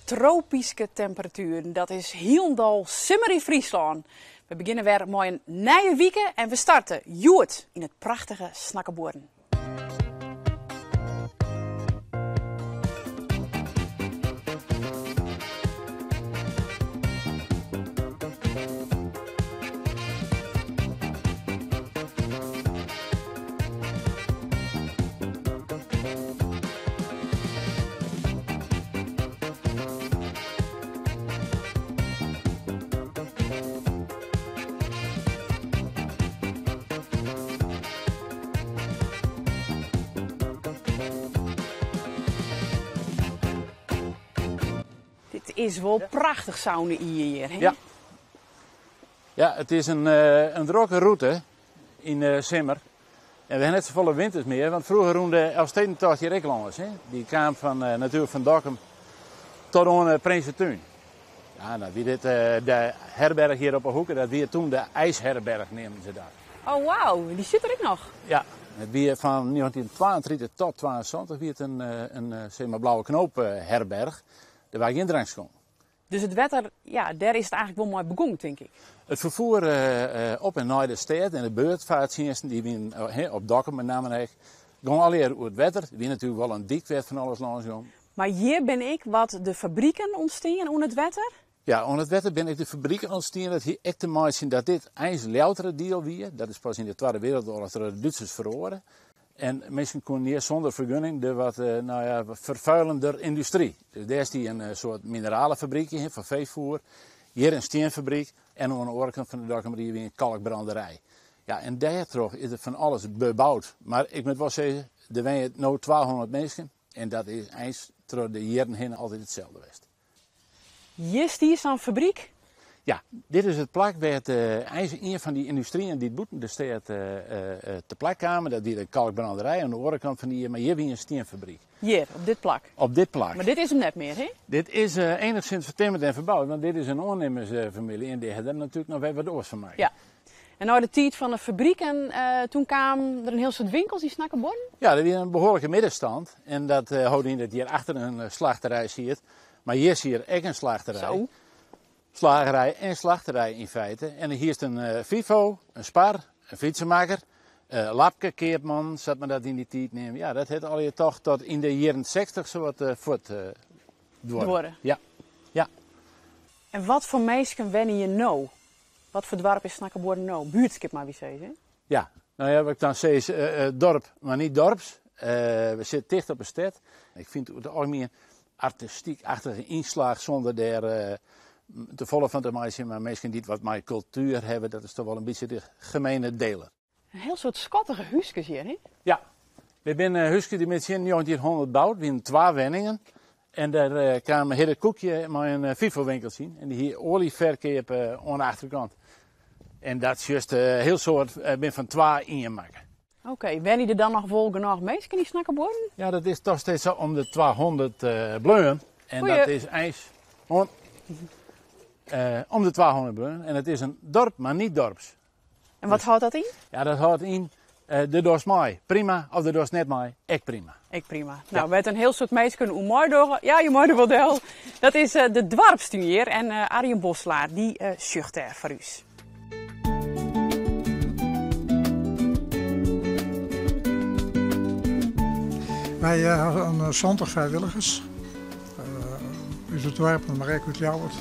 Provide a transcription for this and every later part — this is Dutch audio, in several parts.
Tropische temperaturen, dat is hielendal simmer in Friesland. We beginnen weer met een nieuwe week en we starten Joert in het prachtige Snakkenborn. Het is wel prachtig sauna hier. Hè? Ja. Ja, het is een droge route in Simmer. En we hebben net zo volle winters meer, want vroeger roemde Elfstedentocht hier ook langs. Die kwam van natuurlijk van Dokkum tot aan Prinsentuin. Ja, nou, wie dit, de herberg hier op de hoek, dat weer toen de IJsherberg nemen ze daar. Oh wauw, die zit er ook nog. Ja, het weer van 1932 tot 1922 weer een zeg maar, blauwe knoop herberg. Daar waar geen drankskool. Dus het wetter, ja, daar is het eigenlijk wel mooi begonnen, denk ik. Het vervoer op en naar de stad en de beurtvaartdiensten, die winnen op Dokkum met name gewoon alleen over het wetter. Die natuurlijk wel een dikwet van alles langs gaan. Maar hier ben ik wat de fabrieken ontstaan onder het wetter. Ja, onder het wetter ben ik de fabrieken ontstaan dat hier echt te maken zijn dat dit een loutere deel weer. Dat is pas in de Tweede Wereldoorlog door de Duitsers verloren. En mensen konden hier zonder vergunning de wat vervuilender industrie. Dus daar is die een soort mineralenfabriek in van veevoer. Hier een steenfabriek en aan de andere kant van de Dokkum weer een kalkbranderij. Ja, en daar toch is er van alles bebouwd. Maar ik moet wel zeggen, er zijn nu 1200 mensen. En dat is eens door de jaren heen altijd hetzelfde geweest. Hier is een fabriek. Ja, dit is het plak waar het een van die industrieën die het boeten de stad te plak kwamen. Dat die de kalkbranderij aan de andere kant van die, maar hier weer een steenfabriek. Hier, op dit plak. Op dit plak. Maar dit is hem net meer, hè? Dit is enigszins vertimmerd en verbouwd, want dit is een ondernemersfamilie en die hebben er natuurlijk nog even wat oors van maken. Ja. En na de tijd van de fabriek en toen kwamen er een heel soort winkels in Snakkenborn. Ja, er was een behoorlijke middenstand en dat houdt in dat hier achter een slachterij ziet. Maar hier zie je ook een slachterij. Zo. Slagerij en slachterij in feite. En hier is een FIFO, een Spar, een fietsenmaker, Lapke, Keertman, zat men dat in die tijd nemen. Ja, dat heeft al je toch tot in de jaren 60 zo wat voort worden. Ja. Ja. En wat voor mensen wennen je nou? Wat voor dorp is Snakkenborn nou? Buurtskip maar wie zeggen, hè? Ja, nou ja, wat ik dan zeg is dorp, maar niet dorps. We zitten dicht op een stad. Ik vind het ook meer artistiek-achtige inslag zonder daar te volle van te maken, maar mensen die wat met cultuur hebben, dat is toch wel een beetje de gemene deler. Een heel soort schottige huisjes hier, hè? Ja, we zijn huisjes die met 1900 bouwd, we hebben 2 woningen. En daar kwamen hele koekje met een FIFO-winkel zien. En die hier olieverkoop aan de achterkant. En dat is juist heel soort ben van 2 in je maken. Oké, wennen er dan nog wel genoeg mensen in Snakkenborn? Ja, dat is toch steeds zo om de 200 bleun. En Goeie. dat is ijs. Om de 200 bleun. En het is een dorp, maar niet dorps. En wat houdt dat in? Ja, dat houdt in de doos mooi. Prima, of de doos net mooi. Ek prima. Ik prima. Nou, we hebben een heel soort mensen kunnen hoe mooi door. Ja, je mooi wel deel. Dat is de dwarpstuur en Arjen Boslaar, die zucht er voor u. Wij hebben 20 vrijwilligers. Uit het dorp, maar ook uit Ljouwert.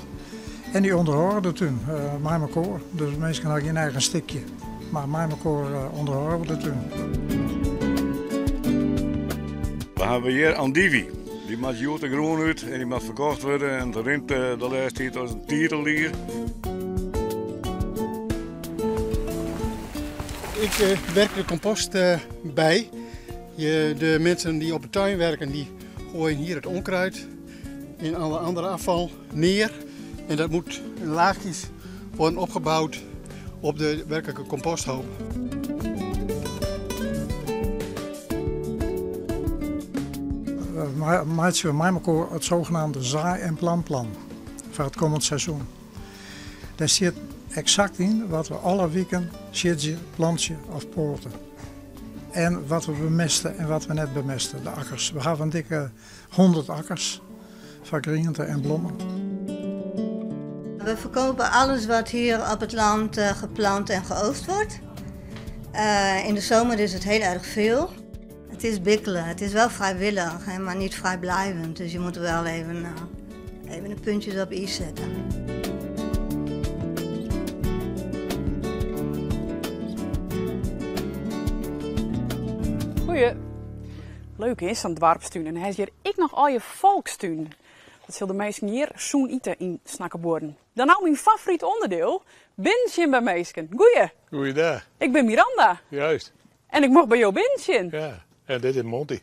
En die onderhouden de tuin, mij elkaar. Dus mensen hebben geen eigen stikje. Maar mij elkaar onderhouden de tuin. We hebben hier Andivi. Die mag jood en groen uit en die mag verkocht worden. En de rint de laatste tijd als een tierenlier. Ik werk de compost bij. De mensen die op de tuin werken, die gooien hier het onkruid en alle andere afval neer. En dat moet in laagjes worden opgebouwd op de werkelijke composthoop. Maken we met elkaar het zogenaamde zaai- en planplan voor het komend seizoen. Daar zit exact in wat we alle weken schildje, plantje of poorten. En wat we bemesten en wat we net bemesten, de akkers. We hebben een dikke 100 akkers van groenten en bloemen. We verkopen alles wat hier op het land geplant en geoogst wordt. In de zomer is het heel erg veel. Het is bikkelen, het is wel vrijwillig, hè, maar niet vrijblijvend. Dus je moet er wel even de puntjes op i zetten. Goeie. Leuk is aan dwarpstuin. En hij is hier ik nog al je volkstuin. Dat zullen de meesten hier zoen eten in Snakkeboorden. Dan nou mijn favoriet onderdeel. Binnenschen bij meesken. Goeie. Goeiedag. Ik ben Miranda. Juist. En ik mocht bij jou binnenschen. Ja. En dit is Monty.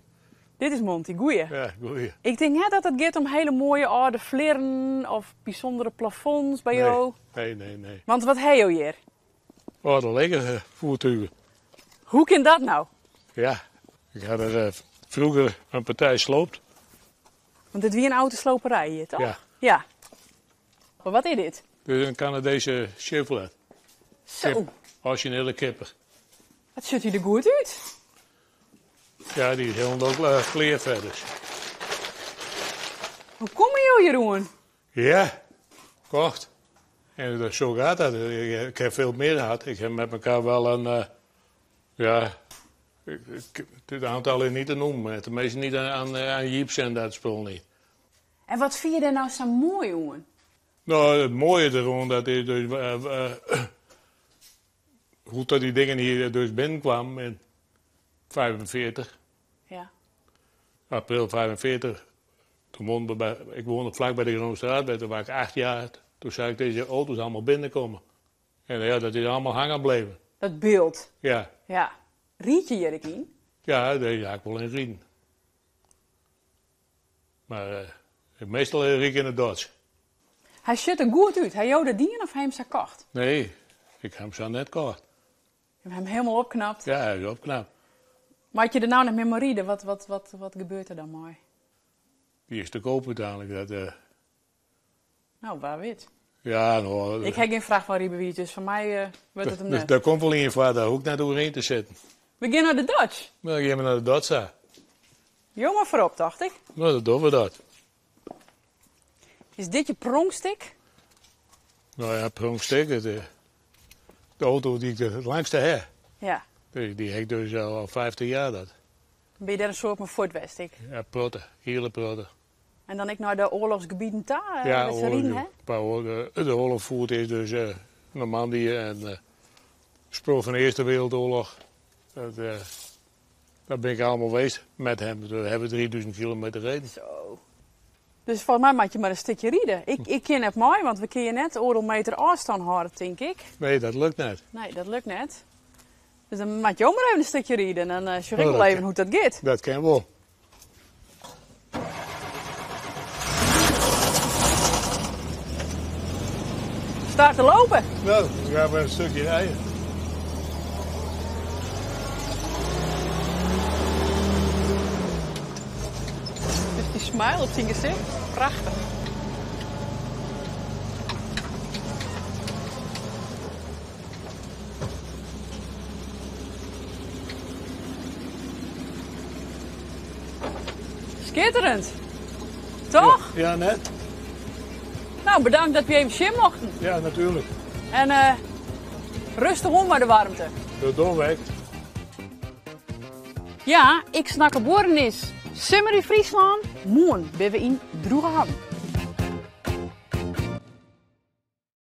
Dit is Monty. Goeie. Ja, goeie. Ik denk net dat het gaat om hele mooie oude vleren of bijzondere plafonds bij jou. Nee. Want wat heb je hier? Oh, de lekkere voertuigen. Hoe kan dat nou? Ja, ik had er vroeger een partij sloopt. Want dit wie een autosloperij hier, toch? Ja. Ja. Maar wat is dit? Dus een Canadese Chevrolet. Zo. Originele kipper. Wat ziet hij er goed uit? Ja, die is helemaal kleerverders. Hoe kom je, Jeroen? Ja, kocht. En zo gaat dat. Ik heb veel meer gehad. Ik heb met elkaar wel een... het aantal is niet te noemen. Maar de meeste niet aan jeeps en dat spul niet. En wat vind je er nou zo mooi, jongen? Nou, het mooie erom, dat is dus... hoe dat die dingen hier dus binnenkwamen in 45. Ja. April 45. Toen ik woonde vlak bij de Groene Straat, toen was ik 8 jaar. Toen zag ik deze auto's allemaal binnenkomen. En ja, dat is allemaal hangen gebleven. Dat beeld. Ja. Ja. Riet je hier in? Ja, daar ga ik wel in rieden. Maar meestal riek ik in het Dodge. Hij ziet er goed uit. Hij jou de dingen of hij hem zo kocht? Nee, ik heb hem zo net gekocht. Je hebt hem helemaal opknapt. Ja, hij is opknap. Maar had je er nou nog memorieën? Wat gebeurt er dan mooi? Die is te koop uiteindelijk. Dat, Nou, waar weet. ja, nou... Ik heb geen vraag van Riebewiet, dus voor mij wordt het hem net. Daar komt wel in je vader ook naar doorheen te zitten. We gaan naar de Dutch. Maar dan gaan we naar de Dodge. Jongen voorop, dacht ik. Nou, dan doen we dat. Is dit je pronkstik? Nou ja, pronkstik. De auto die ik het langste heb. Ja. Die heb ik dus al 50 jaar. Dat. Ben je daar een soort van Ford Westik? Ja, protten. Hele protten. En dan ik naar de oorlogsgebieden daar, Ja, met z'n rieden, hè? de oorlogvoert is dus Normandië en sprong van de Eerste Wereldoorlog. Daar ben ik allemaal geweest met hem. We hebben 3000 kilometer gereden. Zo. Dus volgens mij moet je maar een stukje rieden. Ik ken het mooi, want we kunnen net oorlogmeter afstand houden, denk ik. Nee, dat lukt net. Nee, dat lukt net. Dus dan moet je ook maar even een stukje rieden en dan zorg ik Oh, wel dat even kan. hoe dat gaat. Dat kan wel. Start te lopen. Nou, dan gaan we een stukje rijden. Dus die smile op zijn gezicht, prachtig. Schitterend. Toch? Ja, net. Nou, bedankt dat we even shim mochten. Ja, natuurlijk. En rustig om bij de warmte. Dat doorweg. Ja, ik snakke boren is. Simmer in Friesland, morgen ben we in Droegham.